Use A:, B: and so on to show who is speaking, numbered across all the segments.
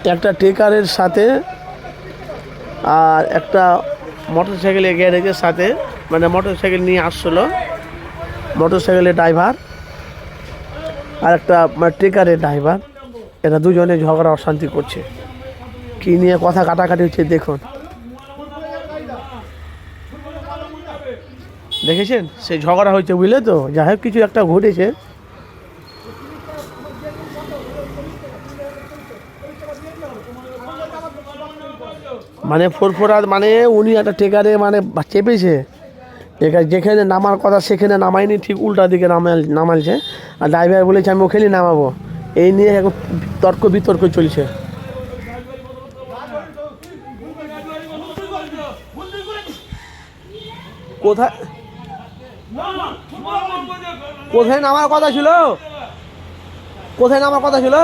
A: একটা ট্রেকারের সাথে আর একটা মোটরসাইকেলের গ্যারেজের সাথে, মানে মোটরসাইকেল নিয়ে আসছিলো মোটরসাইকেলের ড্রাইভার আর একটা মানে ট্রেকারের ড্রাইভার, এরা দুজনে ঝগড়া অশান্তি করছে। কী নিয়ে কথা কাটাকাটি হচ্ছে দেখুন, দেখেছেন সেই ঝগড়া হয়েছে বুঝলে তো, যাই হোক কিছু একটা ঘটেছে। মানে ফোরফোরা মানে উনি একটা ট্রেকারে মানে চেপেছে, যেখানে নামার কথা সেখানে নামায়নি, ঠিক উল্টা দিকে নামালছে। আর ড্রাইভার বলেছে আমি ওখানেই নামাবো, এই নিয়ে এখন তর্ক বিতর্ক চলছে। কোথায় কোথায় নামার কথা ছিল, কোথায় নামার কথা ছিল?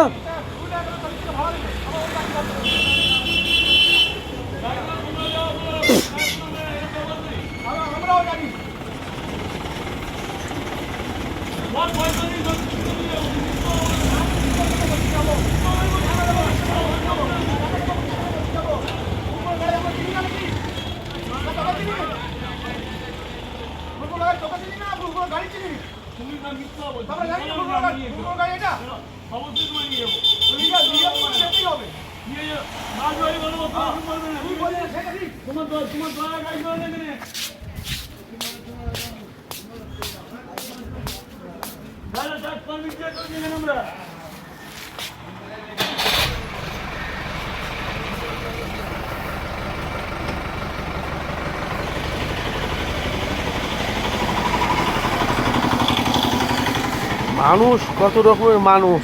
A: মানুষ কত রকমের মানুষ।